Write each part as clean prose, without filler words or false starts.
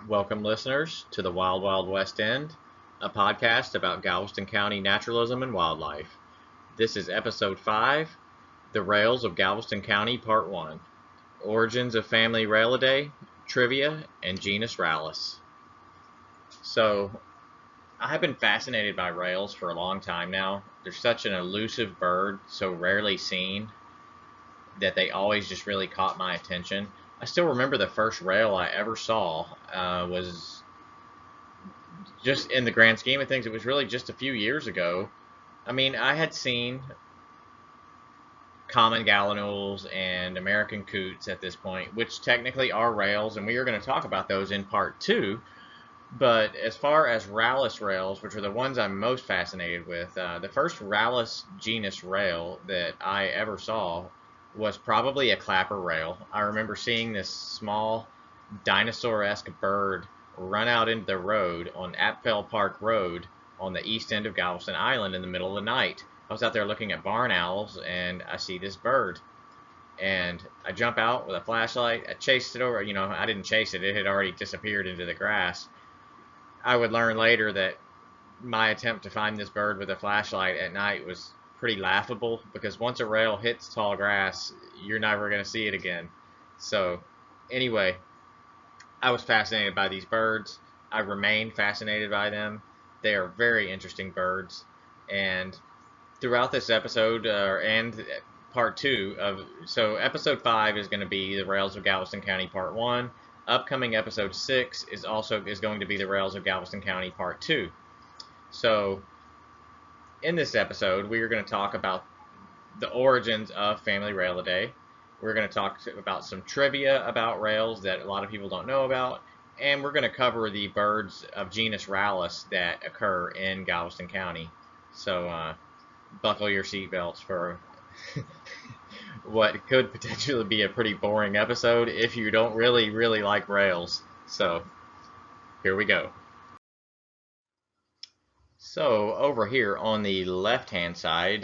Welcome, listeners, to the Wild Wild West End, a podcast about Galveston County naturalism and wildlife. This is episode 5, The Rails of Galveston County, Part 1, Origins of Family Railidae, Trivia, and Genus Rallus. So, I have been fascinated by rails for a long time now. They're such an elusive bird, so rarely seen, that they always just really caught my attention. I still remember the first rail I ever saw was just in the grand scheme of things, it was really just a few years ago. I mean, I had seen common gallinules and American coots at this point, which technically are rails, and we are going to talk about those in part 2. But as far as Rallus rails, which are the ones I'm most fascinated with, the first Rallus genus rail that I ever saw was probably a clapper rail. I remember seeing this small dinosaur-esque bird run out into the road on Apfel Park Road on the east end of Galveston Island in the middle of the night. I was out there looking at barn owls, and I see this bird. And I jump out with a flashlight. I chased it over. I didn't chase it. It had already disappeared into the grass. I would learn later that my attempt to find this bird with a flashlight at night was pretty laughable, because once a rail hits tall grass, you're never going to see it again. So, anyway, I was fascinated by these birds. I remain fascinated by them. They are very interesting birds. And throughout this episode, and part 2 of, so episode 5 is going to be the Rails of Galveston County Part 1. Upcoming episode 6 is going to be the Rails of Galveston County Part 2. So, in this episode, we are going to talk about the origins of Family Railidae. We're going to talk about some trivia about rails that a lot of people don't know about, and we're going to cover the birds of genus Rallus that occur in Galveston County. So, buckle your seatbelts for what could potentially be a pretty boring episode if you don't really like rails. So, here we go. So, over here on the left-hand side,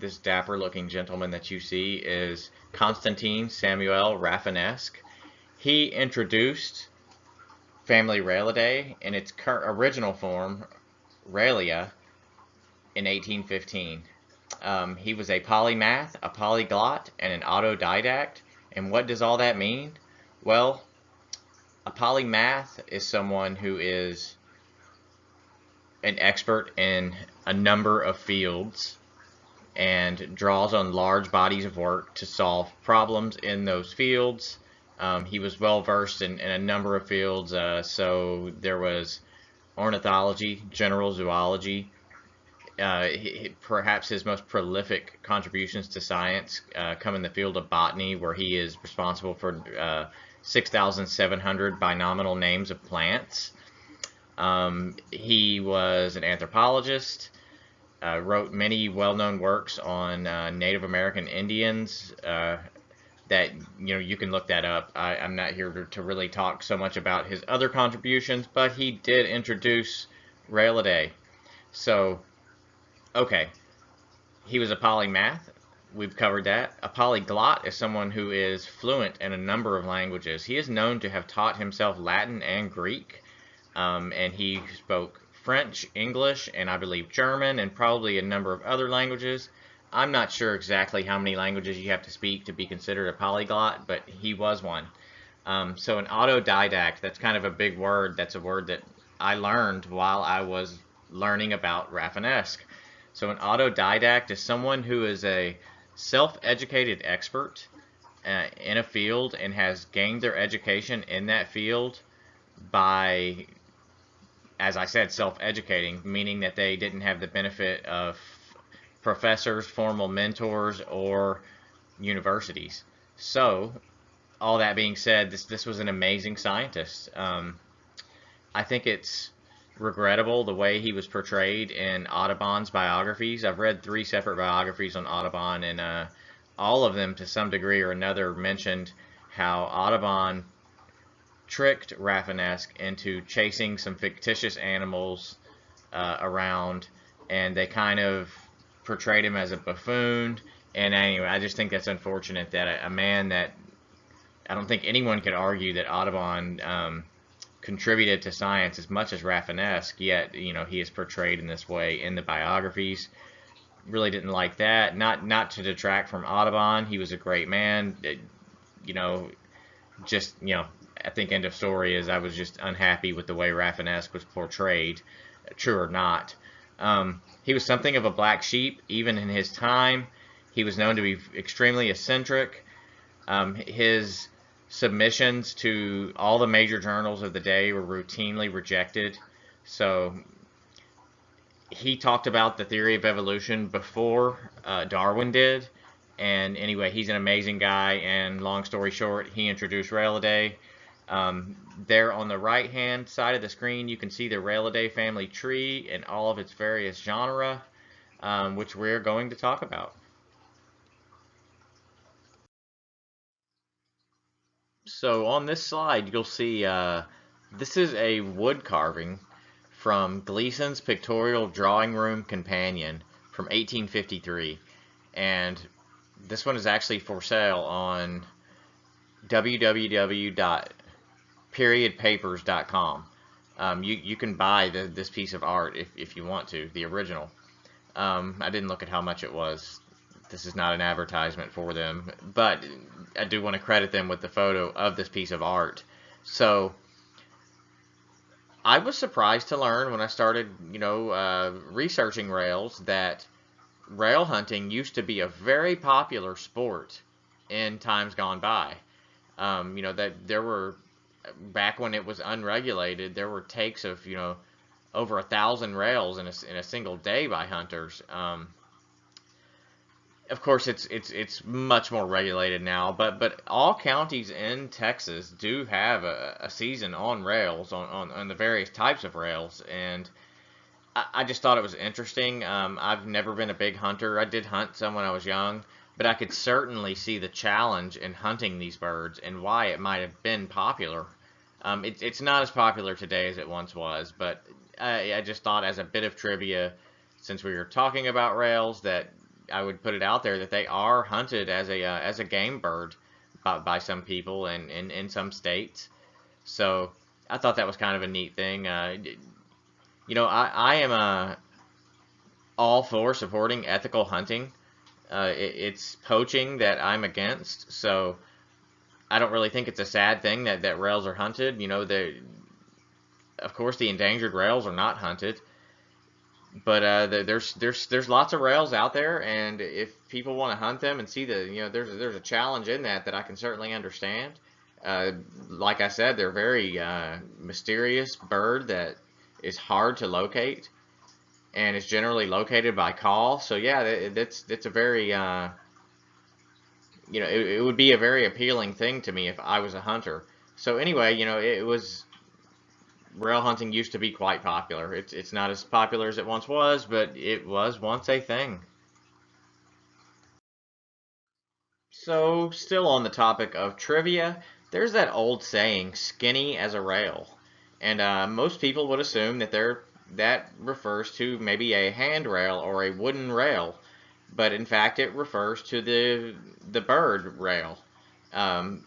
this dapper-looking gentleman that you see is Constantine Samuel Rafinesque. He introduced Family Railidae in its original form, Railia, in 1815. He was a polymath, a polyglot, and an autodidact. And what does all that mean? Well, a polymath is someone who is an expert in a number of fields and draws on large bodies of work to solve problems in those fields. He was well versed in a number of fields, so there was ornithology, general zoology. Perhaps his most prolific contributions to science come in the field of botany, where he is responsible for 6,700 binominal names of plants. He was an anthropologist, wrote many well-known works on Native American Indians that, you can look that up. I'm not here to really talk so much about his other contributions, but he did introduce Railidae. So, okay, he was a polymath. We've covered that. A polyglot is someone who is fluent in a number of languages. He is known to have taught himself Latin and Greek. And he spoke French, English, and I believe German, and probably a number of other languages. I'm not sure exactly how many languages you have to speak to be considered a polyglot, but he was one. So an autodidact, that's kind of a big word. That's a word that I learned while I was learning about Rafinesque. So an autodidact is someone who is a self-educated expert in a field and has gained their education in that field by, as I said, self-educating, meaning that they didn't have the benefit of professors, formal mentors, or universities. So, all that being said, this was an amazing scientist. I think it's regrettable the way he was portrayed in Audubon's biographies. I've read 3 separate biographies on Audubon, and all of them, to some degree or another, mentioned how Audubon tricked Rafinesque into chasing some fictitious animals around, and they kind of portrayed him as a buffoon. And anyway, I just think that's unfortunate that a man that I don't think anyone could argue that Audubon contributed to science as much as Rafinesque, yet he is portrayed in this way in the biographies. Really didn't like that. Not to detract from Audubon, he was a great man. You know, just I think end of story is I was just unhappy with the way Rafinesque was portrayed, true or not. He was something of a black sheep even in his time. He was known to be extremely eccentric. His submissions to all the major journals of the day were routinely rejected. So he talked about the theory of evolution before Darwin did. And anyway, he's an amazing guy. And long story short, he introduced Railidae. There on the right hand side of the screen, you can see the Railidae family tree and all of its various genera, which we're going to talk about. So on this slide, you'll see this is a wood carving from Gleason's Pictorial Drawing Room Companion from 1853. And this one is actually for sale on www.periodpapers.com. You can buy this piece of art if you want to, the original. I didn't look at how much it was. This is not an advertisement for them, but I do want to credit them with the photo of this piece of art. So I was surprised to learn when I started, researching rails that rail hunting used to be a very popular sport in times gone by. That there were, back when it was unregulated, there were takes of, over 1,000 rails in a single day by hunters. Of course, it's much more regulated now, but all counties in Texas do have a season on rails, on the various types of rails, and I just thought it was interesting. I've never been a big hunter. I did hunt some when I was young, but I could certainly see the challenge in hunting these birds and why it might have been popular. It's not as popular today as it once was, but I just thought as a bit of trivia, since we were talking about rails, that I would put it out there that they are hunted as a game bird by some people and in some states. So I thought that was kind of a neat thing. I am all for supporting ethical hunting. It's poaching that I'm against. So I don't really think it's a sad thing that rails are hunted. Of course, the endangered rails are not hunted. But there's lots of rails out there, and if people want to hunt them and see there's a challenge in that I can certainly understand. Like I said, they're very mysterious bird that is hard to locate, and is generally located by call. So yeah, it's a very it would be a very appealing thing to me if I was a hunter. So anyway, it was. Rail hunting used to be quite popular. It's not as popular as it once was, but it was once a thing. So, still on the topic of trivia, there's that old saying, skinny as a rail. And most people would assume that refers to maybe a handrail or a wooden rail. But in fact, it refers to the bird rail. Um,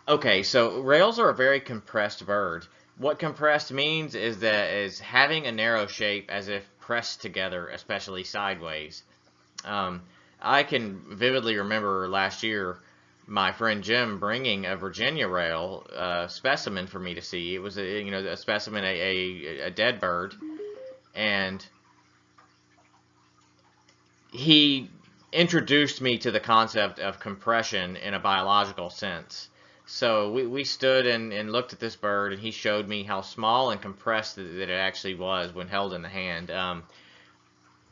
Okay, so rails are a very compressed bird. What compressed means is having a narrow shape as if pressed together, especially sideways. Um, I can vividly remember last year my friend Jim bringing a Virginia rail specimen for me to see. It was a specimen, a dead bird, and he introduced me to the concept of compression in a biological sense. So we stood and looked at this bird, and he showed me how small and compressed that it actually was when held in the hand.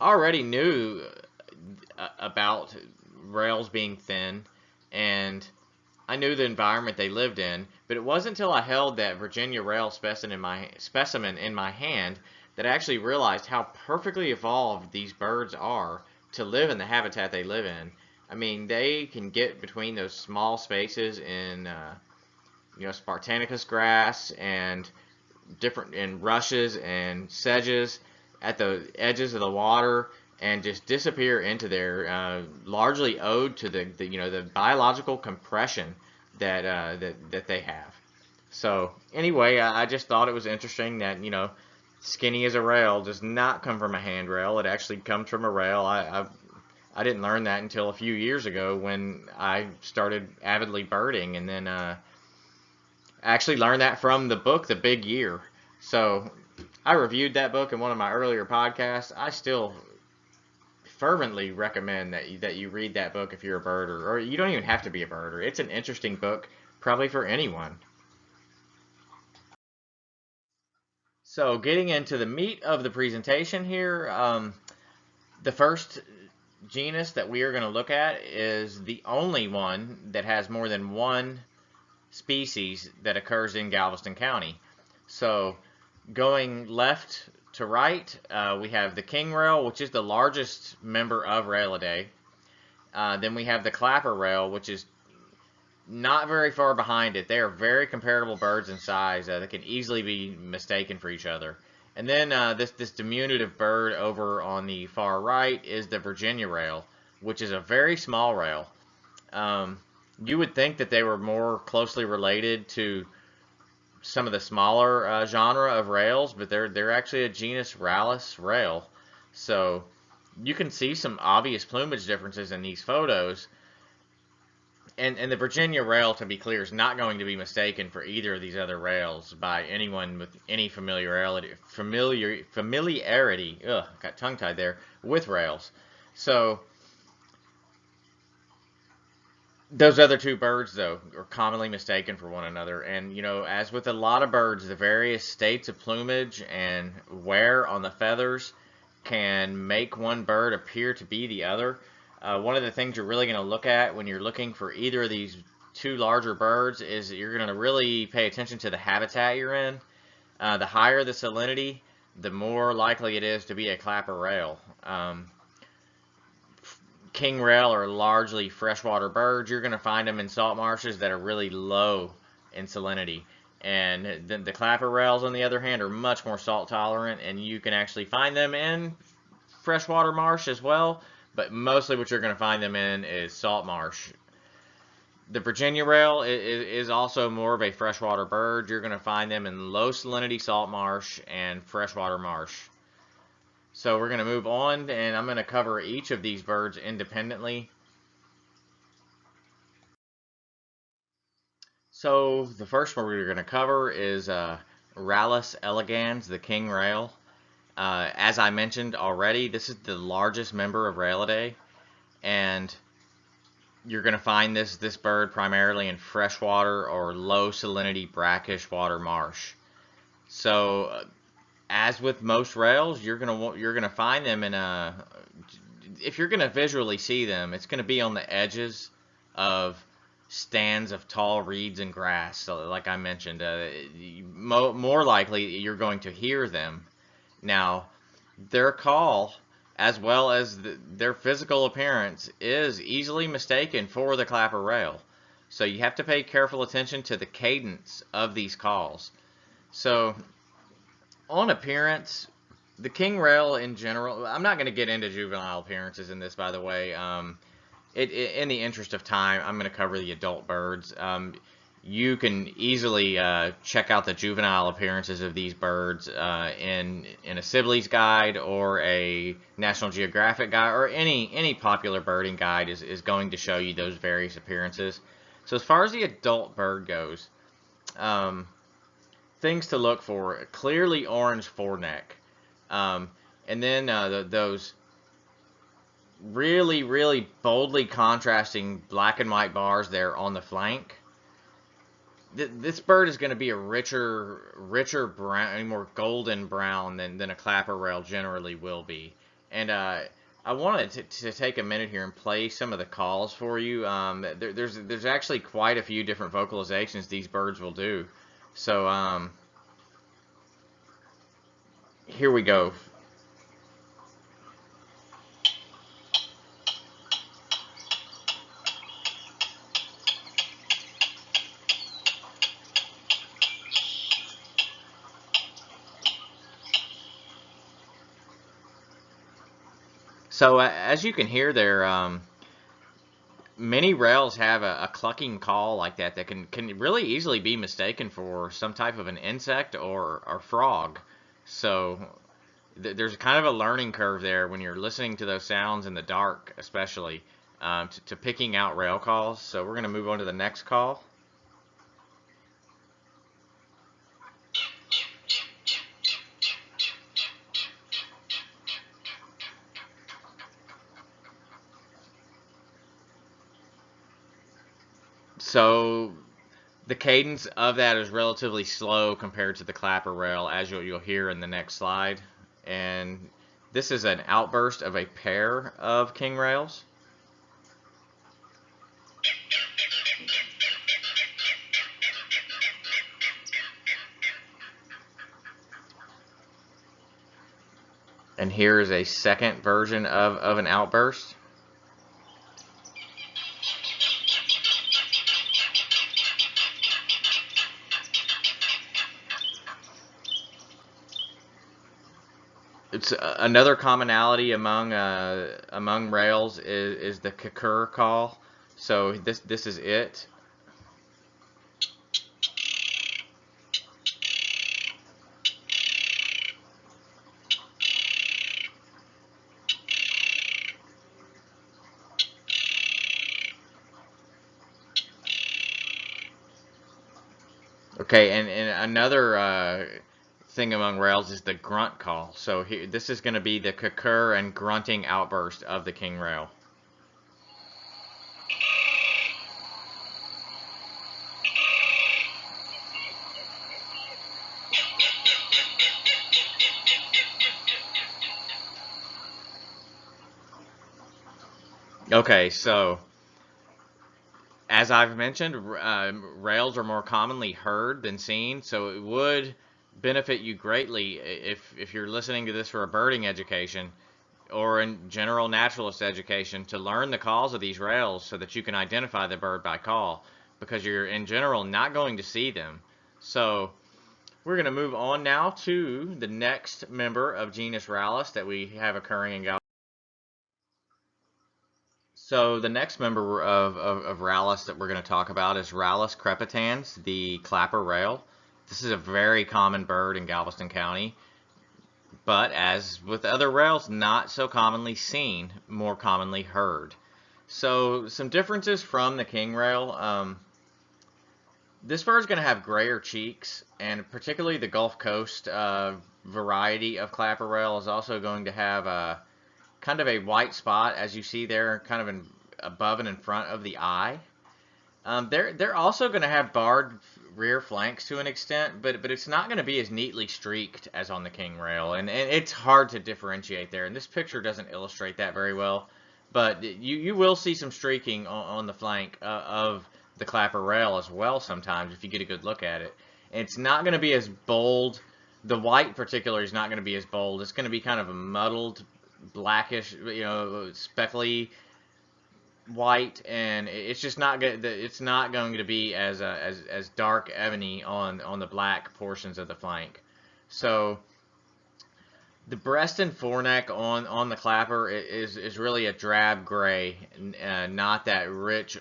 Already knew about rails being thin, and I knew the environment they lived in, but it wasn't until I held that Virginia rail specimen in my hand that I actually realized how perfectly evolved these birds are to live in the habitat they live in. I mean, they can get between those small spaces in, Spartanicus grass and different in rushes and sedges at the edges of the water and just disappear into there, largely owed to the biological compression that they have. So anyway, I just thought it was interesting that, skinny as a rail does not come from a handrail. It actually comes from a rail. I didn't learn that until a few years ago when I started avidly birding, and then actually learned that from the book The Big Year. So I reviewed that book in one of my earlier podcasts. I still fervently recommend that you read that book if you're a birder, or you don't even have to be a birder. It's an interesting book, probably for anyone. So getting into the meat of the presentation here, the first genus that we are going to look at is the only one that has more than one species that occurs in Galveston County. So going left to right, we have the king rail, which is the largest member of Railidae. Then we have the clapper rail, which is not very far behind it. They are very comparable birds in size that can easily be mistaken for each other. And then this diminutive bird over on the far right is the Virginia rail, which is a very small rail. You would think that they were more closely related to some of the smaller genre of rails, but they're actually a genus Rallus rail. So you can see some obvious plumage differences in these photos. And the Virginia rail, to be clear, is not going to be mistaken for either of these other rails by anyone with any familiarity. Ugh, got tongue-tied there, with rails. So those other two birds, though, are commonly mistaken for one another. And, as with a lot of birds, the various states of plumage and wear on the feathers can make one bird appear to be the other. One of the things you're really going to look at when you're looking for either of these two larger birds is that you're going to really pay attention to the habitat you're in. The higher the salinity, the more likely it is to be a clapper rail. King rail are largely freshwater birds. You're going to find them in salt marshes that are really low in salinity. And the clapper rails, on the other hand, are much more salt tolerant, and you can actually find them in freshwater marsh as well. But mostly what you're going to find them in is salt marsh. The Virginia rail is also more of a freshwater bird. You're going to find them in low salinity salt marsh and freshwater marsh. So we're going to move on, and I'm going to cover each of these birds independently. So the first one we're going to cover is Rallus elegans, the king rail. As I mentioned already, this is the largest member of Railidae, and you're going to find this bird primarily in freshwater or low salinity brackish water marsh. So as with most rails, you're gonna find them in if you're gonna visually see them, it's gonna be on the edges of stands of tall reeds and grass. So like I mentioned, more likely you're going to hear them. Now, their call, as well as their physical appearance, is easily mistaken for the clapper rail. So you have to pay careful attention to the cadence of these calls. So on appearance, the king rail in general, I'm not going to get into juvenile appearances in this, by the way. In the interest of time, I'm going to cover the adult birds. You can easily check out the juvenile appearances of these birds in a Sibley's guide or a National Geographic guide, or any popular birding guide is going to show you those various appearances. So as far as the adult bird goes, things to look for: clearly orange foreneck, and then those really boldly contrasting black and white bars there on the flank. This bird is going to be a richer brown, more golden brown than a clapper rail generally will be. And I wanted to take a minute here and play some of the calls for you. There's actually quite a few different vocalizations these birds will do. So here we go. So as you can hear there, many rails have a clucking call like that that can really easily be mistaken for some type of an insect or frog. So there's kind of a learning curve there when you're listening to those sounds in the dark, especially to picking out rail calls. So we're going to move on to the next call. So the cadence of that is relatively slow compared to the clapper rail, as you'll hear in the next slide. And this is an outburst of a pair of king rails. And here is a second version of an outburst. It's another commonality among rails is the kakur call. So this is it. Okay, and another thing among rails is the grunt call. So here, this is going to be the kakur and grunting outburst of the king rail. Okay, so as I've mentioned, rails are more commonly heard than seen, so it would benefit you greatly if you're listening to this for a birding education or in general naturalist education to learn the calls of these rails so that you can identify the bird by call, because you're in general not going to see them. So we're going to move on now to the next member of genus Rallus that we have occurring in Galveston. So the next member of Rallus that we're going to talk about is Rallus crepitans, the clapper rail. This is a very common bird in Galveston County, but as with other rails, not so commonly seen, more commonly heard. So some differences from the king rail. This bird is going to have grayer cheeks, and particularly the Gulf Coast variety of clapper rail is also going to have a kind of a white spot, as you see there, kind of above and in front of the eye. They're also going to have barred rear flanks to an extent, but it's not going to be as neatly streaked as on the king rail, and it's hard to differentiate there. And this picture doesn't illustrate that very well, but you will see some streaking on the flank of the clapper rail as well sometimes if you get a good look at it. And it's not going to be as bold. The white particularly is not going to be as bold. It's going to be kind of a muddled blackish, speckly white, and it's just not good. It's not going to be as dark ebony on the black portions of the flank. So the breast and foreneck on the clapper is really a drab gray, not that rich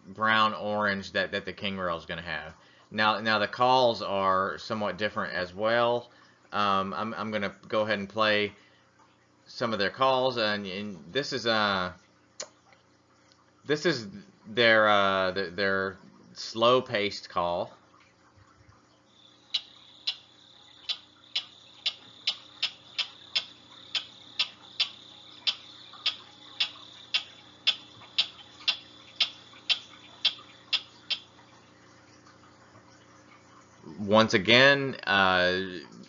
brown orange that the king rail is going to have. Now the calls are somewhat different as well. I'm going to go ahead and play some of their calls, and this is their slow paced call. Once again,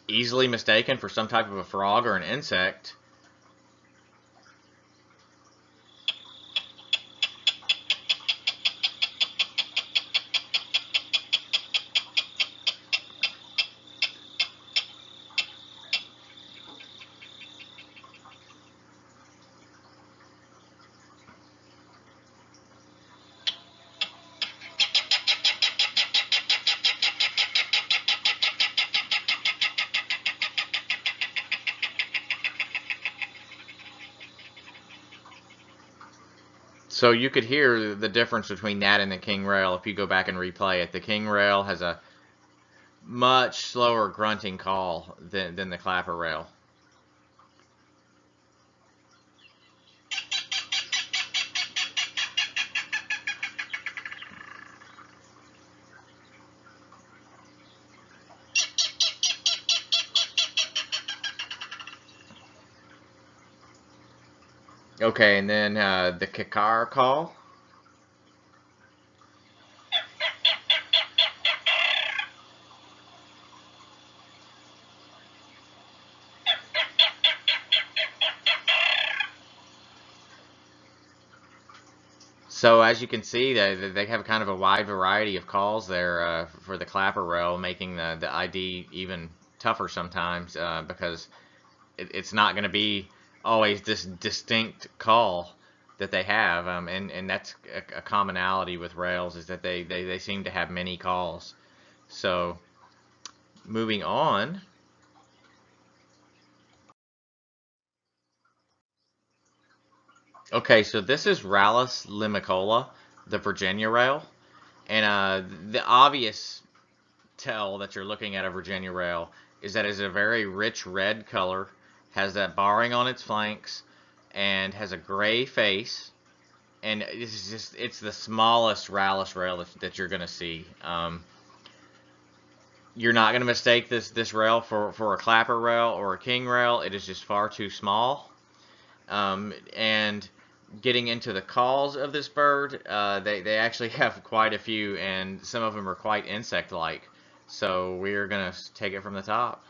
easily mistaken for some type of a frog or an insect. So you could hear the difference between that and the king rail if you go back and replay it. The king rail has a much slower grunting call than the clapper rail. Okay, and then the kikar call. So as you can see, they have kind of a wide variety of calls there for the clapper rail, making the ID even tougher sometimes because it's not going to be always this distinct call that they have, and that's a commonality with rails is that they seem to have many calls. So moving on. Okay, so this is Rallus limicola, the Virginia rail, and the obvious tell that you're looking at a Virginia rail is that it's a very rich red color, has that barring on its flanks, and has a gray face. And it's the smallest Rallus rail that you're going to see. You're not going to mistake this rail for a clapper rail or a king rail. It is just far too small. And getting into the calls of this bird, they actually have quite a few, and some of them are quite insect-like. So we're going to take it from the top.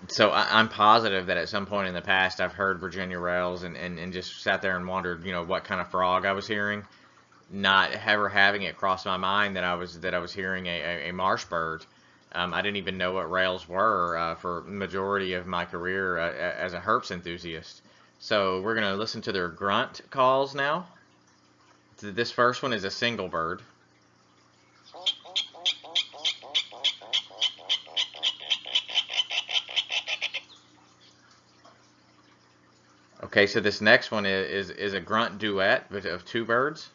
So I'm positive that at some point in the past I've heard Virginia rails and just sat there and wondered, what kind of frog I was hearing, not ever having it cross my mind that I was hearing a marsh bird. I didn't even know what rails were for the majority of my career as a herps enthusiast. So we're going to listen to their grunt calls now. This first one is a single bird. Okay, so this next one is a grunt duet of two birds.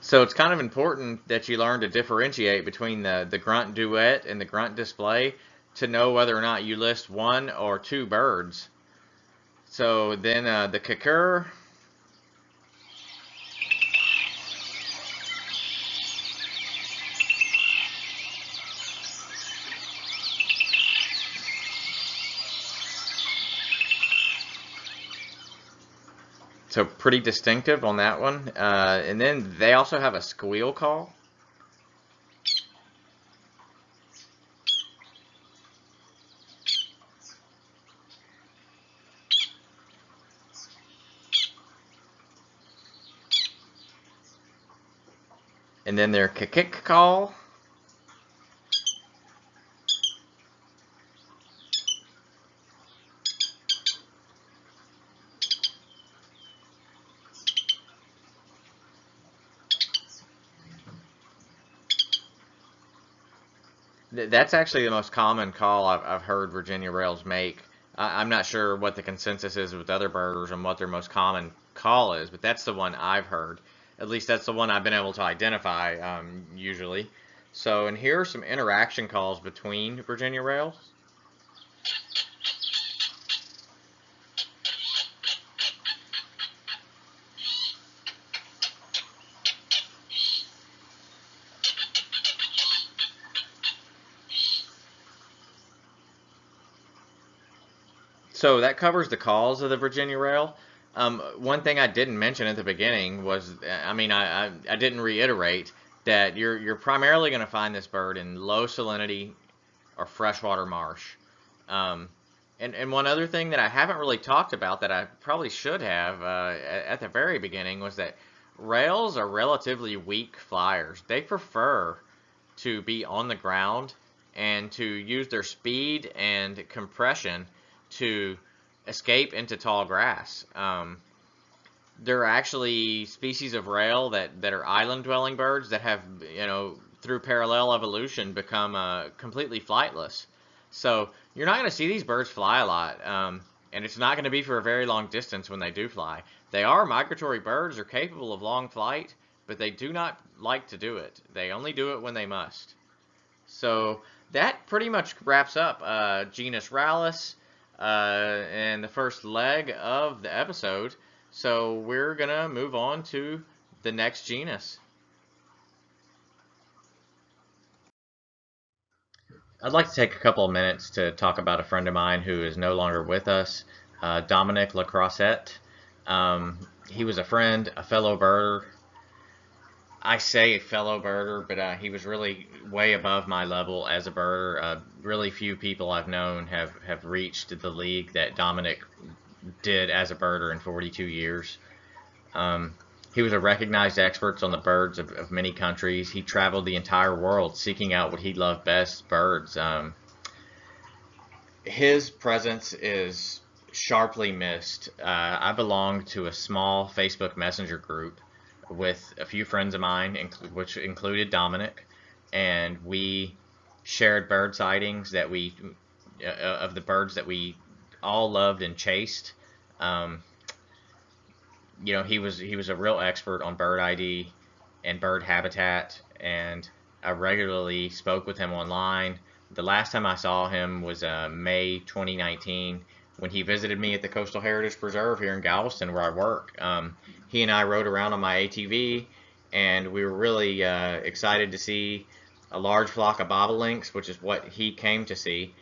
So it's kind of important that you learn to differentiate between the grunt duet and the grunt display to know whether or not you list one or two birds. So then the kicker. So pretty distinctive on that one. And then they also have a squeal call. And then their kick call. That's actually the most common call I've heard Virginia rails make. I'm not sure what the consensus is with other birders and what their most common call is, but that's the one I've heard. At least that's the one I've been able to identify usually. So, and here are some interaction calls between Virginia rails. So that covers the cause of the Virginia rail. One thing I didn't mention at the beginning was, I mean, I didn't reiterate that you're primarily going to find this bird in low salinity or freshwater marsh. Um, and one other thing that I haven't really talked about that I probably should have at the very beginning was that rails are relatively weak flyers. They prefer to be on the ground and to use their speed and compression to escape into tall grass. There are actually species of rail that are island dwelling birds that have, through parallel evolution become completely flightless. So you're not going to see these birds fly a lot, and it's not going to be for a very long distance when they do fly. They are migratory birds, are capable of long flight, but they do not like to do it. They only do it when they must. So that pretty much wraps up genus Rallus and the first leg of the episode. So we're going to move on to the next genus. I'd like to take a couple of minutes to talk about a friend of mine who is no longer with us, Dominic Lacrossette. He was a friend, a fellow birder. I say a fellow birder, but he was really way above my level as a birder. Really few people I've known have reached the league that Dominic did as a birder in 42 years. He was a recognized expert on the birds of many countries. He traveled the entire world seeking out what he loved best, birds. His presence is sharply missed. I belong to a small Facebook Messenger group with a few friends of mine, which included Dominic, and we shared bird sightings that of the birds that we all loved and chased. He was a real expert on bird ID and bird habitat, and I regularly spoke with him online. The last time I saw him was May 2019 when he visited me at the Coastal Heritage Preserve here in Galveston where I work. He and I rode around on my ATV, and we were really excited to see a large flock of bobolinks, which is what he came to see.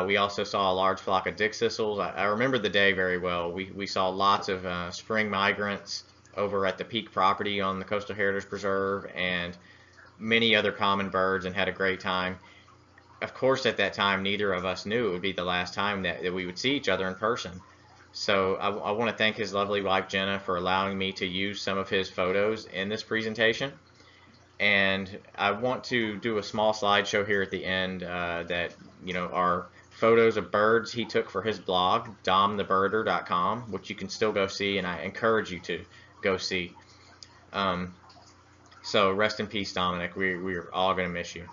We also saw a large flock of dick thistles. I remember the day very well. We saw lots of spring migrants over at the Peak property on the Coastal Heritage Preserve and many other common birds, and had a great time. Of course, at that time, neither of us knew it would be the last time that we would see each other in person. So I want to thank his lovely wife, Jenna, for allowing me to use some of his photos in this presentation. And I want to do a small slideshow here at the end that, are photos of birds he took for his blog, domthebirder.com, which you can still go see, and I encourage you to go see. So rest in peace, Dominic. We're all going to miss you.